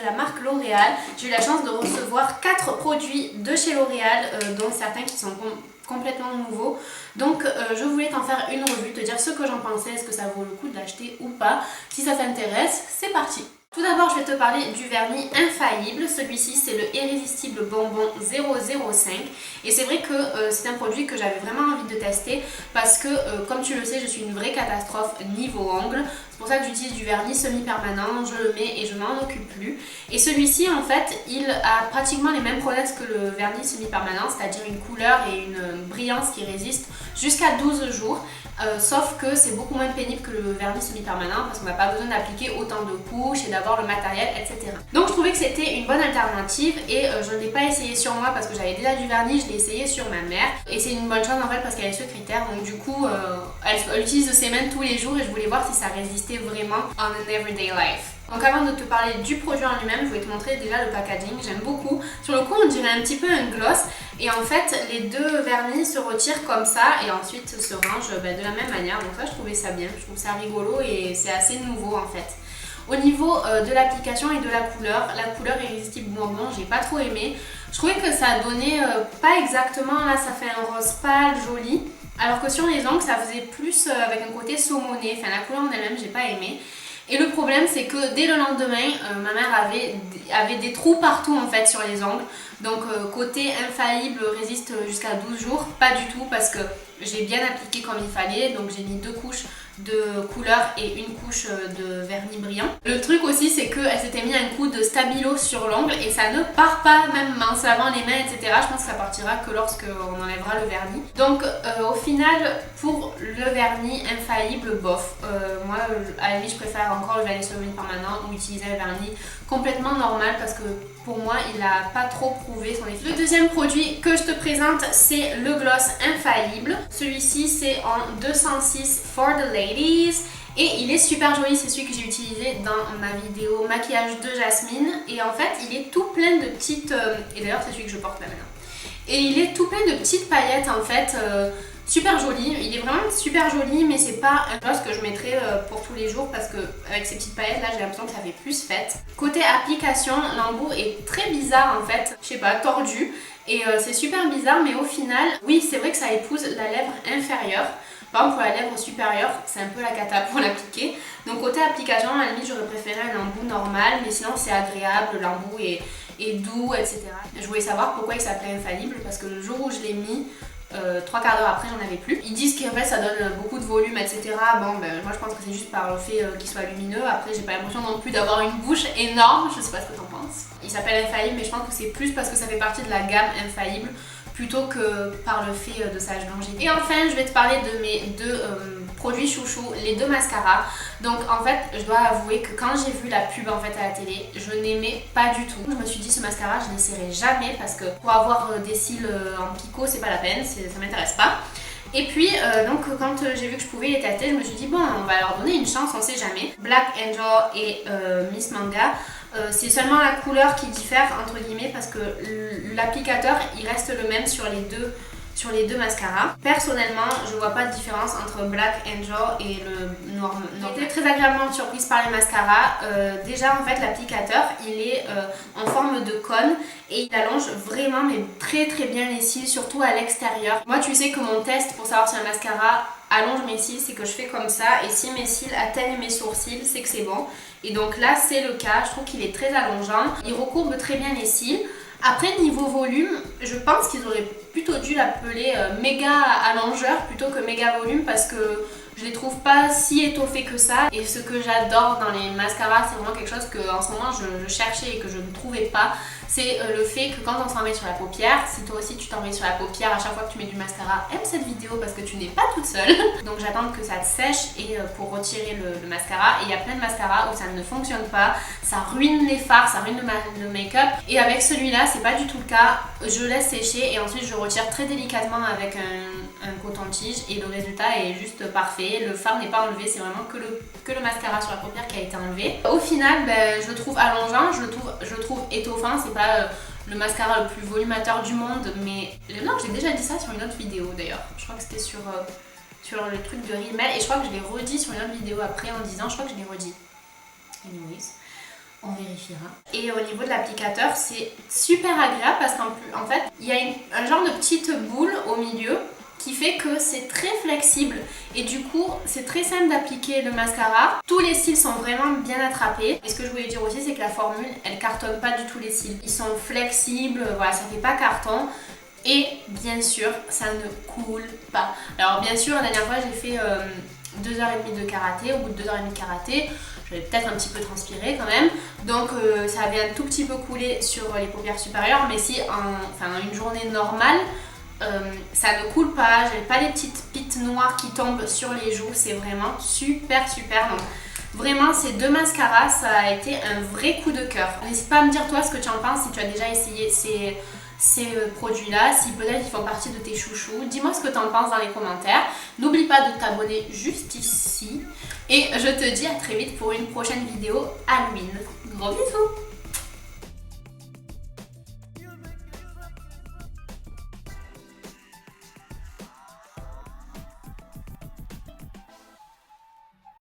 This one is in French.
la marque L'Oréal. J'ai eu la chance de recevoir 4 produits de chez L'Oréal, dont certains qui sont complètement nouveaux. Donc je voulais t'en faire une revue, te dire ce que j'en pensais, est-ce que ça vaut le coup de l'acheter ou pas. Si ça t'intéresse, c'est parti. Tout d'abord, je vais te parler du vernis infaillible. Celui-ci, c'est le Irrésistible Bonbon 005. Et c'est vrai que c'est un produit que j'avais vraiment envie de tester parce que, comme tu le sais, je suis une vraie catastrophe niveau ongles. C'est pour ça que j'utilise du vernis semi-permanent, je le mets et je m'en occupe plus. Et celui-ci, en fait, il a pratiquement les mêmes prouesses que le vernis semi-permanent, c'est-à-dire une couleur et une brillance qui résistent jusqu'à 12 jours. Sauf que c'est beaucoup moins pénible que le vernis semi-permanent parce qu'on n'a pas besoin d'appliquer autant de couches et d'avoir le matériel, etc. Donc je trouvais que c'était une bonne alternative et je ne l'ai pas essayé sur moi parce que j'avais déjà du vernis, je l'ai essayé sur ma mère et c'est une bonne chose en fait parce qu'elle est secrétaire, donc du coup elle utilise ses mains tous les jours et je voulais voir si ça résistait vraiment en an everyday life. Donc avant de te parler du produit en lui-même, je voulais te montrer déjà le packaging, j'aime beaucoup. Sur le coup on dirait un petit peu un gloss et en fait les deux vernis se retirent comme ça et ensuite se rangent de la même manière. Donc ça je trouvais ça bien, je trouve ça rigolo et c'est assez nouveau en fait. Au niveau de l'application et de la couleur Irrésistible Bonbon, j'ai pas trop aimé. Je trouvais que ça donnait pas exactement, là ça fait un rose pâle joli, alors que sur les ongles ça faisait plus avec un côté saumoné, enfin la couleur en elle-même j'ai pas aimé. Et le problème c'est que dès le lendemain, ma mère avait des trous partout en fait sur les ongles. Donc côté infaillible résiste jusqu'à 12 jours, pas du tout parce que j'ai bien appliqué comme il fallait. Donc j'ai mis 2 couches de couleur et une couche de vernis brillant. Le truc aussi c'est qu'elle s'était mis un coup de stabilo sur l'ongle et ça ne part pas même en se lavant les mains, etc. Je pense que ça partira que lorsqu'on enlèvera le vernis. Donc au final pour le vernis infaillible, bof. Moi à la limite je préfère encore le vernis semi-permanent ou utiliser le vernis complètement normal parce que pour moi il n'a pas trop prouvé son effet. Le deuxième produit que je te présente c'est le gloss infaillible. Celui-ci c'est en 206 for the ladies et il est super joli, c'est celui que j'ai utilisé dans ma vidéo maquillage de Jasmine et en fait il est tout plein de petites, et d'ailleurs c'est celui que je porte là maintenant, et il est tout plein de petites paillettes en fait. Super joli, il est vraiment super joli mais c'est pas un gloss que je mettrais pour tous les jours parce que avec ces petites paillettes là j'ai l'impression que ça fait plus fête. Côté application, l'embout est très bizarre en fait, je sais pas, tordu et c'est super bizarre mais au final, oui c'est vrai que ça épouse la lèvre inférieure. Par exemple pour la lèvre supérieure c'est un peu la cata pour l'appliquer. Donc côté application à la limite j'aurais préféré un embout normal mais sinon c'est agréable, l'embout est doux, etc. Je voulais savoir pourquoi il s'appelait infaillible parce que le jour où je l'ai mis, 3 quarts d'heure après j'en avais plus. Ils disent qu'en fait ça donne beaucoup de volume, etc. Bon ben moi je pense que c'est juste par le fait qu'il soit lumineux. Après j'ai pas l'impression non plus d'avoir une bouche énorme, je sais pas ce que t'en penses. Il s'appelle infaillible mais je pense que c'est plus parce que ça fait partie de la gamme infaillible plutôt que par le fait de sa longévité. Et enfin je vais te parler de mes deux produits chouchous, les deux mascaras. Donc en fait je dois avouer que quand j'ai vu la pub en fait à la télé, je n'aimais pas du tout. Je me suis dit ce mascara je n'essaierai jamais parce que pour avoir des cils en picot c'est pas la peine, ça m'intéresse pas. Et puis donc quand j'ai vu que je pouvais les tester, je me suis dit bon on va leur donner une chance, on sait jamais. Black Angel et Miss Manga, c'est seulement la couleur qui diffère entre guillemets parce que l'applicateur il reste le même sur les deux mascaras. Personnellement, je vois pas de différence entre Black Angel et le noir. J'étais très agréablement surprise par les mascaras. Déjà en fait l'applicateur il est en forme de cône et il allonge vraiment mais très très bien les cils, surtout à l'extérieur. Moi tu sais que mon test pour savoir si un mascara allonge mes cils c'est que je fais comme ça et si mes cils atteignent mes sourcils c'est que c'est bon. Et donc là c'est le cas, je trouve qu'il est très allongeant, il recourbe très bien les cils. Après niveau volume, je pense qu'ils auraient plutôt dû l'appeler méga allongeur plutôt que méga volume parce que je les trouve pas si étoffés que ça. Et ce que j'adore dans les mascaras, c'est vraiment quelque chose que en ce moment je cherchais et que je ne trouvais pas. C'est le fait que quand on s'en met sur la paupière, si toi aussi tu t'en mets sur la paupière à chaque fois que tu mets du mascara, aime cette vidéo parce que tu n'es pas toute seule. Donc j'attends que ça te sèche et pour retirer le mascara. Et il y a plein de mascaras où ça ne fonctionne pas, ça ruine les fards, ça ruine le make-up. Et avec celui-là, c'est pas du tout le cas. Je laisse sécher et ensuite je retire très délicatement avec un coton-tige et le résultat est juste parfait. Le fard n'est pas enlevé, c'est vraiment que le mascara sur la paupière qui a été enlevé. Au final, je le trouve allongeant, je le trouve étoffant, c'est pas le mascara le plus volumateur du monde, mais non, j'ai déjà dit ça sur une autre vidéo d'ailleurs. Je crois que c'était sur le truc de Rimmel et je crois que je l'ai redit sur une autre vidéo après en disant, je crois que je l'ai redit. Anyways. On vérifiera. Et au niveau de l'applicateur, c'est super agréable parce qu'en fait, il y a un genre de petite boule au milieu qui fait que c'est très flexible et du coup c'est très simple d'appliquer le mascara. Tous les cils sont vraiment bien attrapés et ce que je voulais dire aussi c'est que la formule elle cartonne pas du tout les cils. Ils sont flexibles, voilà, ça fait pas carton et bien sûr ça ne coule pas. Alors bien sûr la dernière fois j'ai fait 2h30 de karaté, au bout de 2h30 de karaté j'avais peut-être un petit peu transpiré quand même, donc ça avait un tout petit peu coulé sur les paupières supérieures, mais si une journée normale ça ne coule pas, j'avais pas les petites pites noires qui tombent sur les joues, c'est vraiment super. Donc vraiment ces deux mascaras ça a été un vrai coup de cœur. N'hésite pas à me dire toi ce que tu en penses, si tu as déjà essayé ces produits là, si peut-être ils font partie de tes chouchous. Dis-moi ce que tu en penses dans les commentaires. N'oublie pas de t'abonner juste ici et je te dis à très vite pour une prochaine vidéo Halloween. Gros bisous.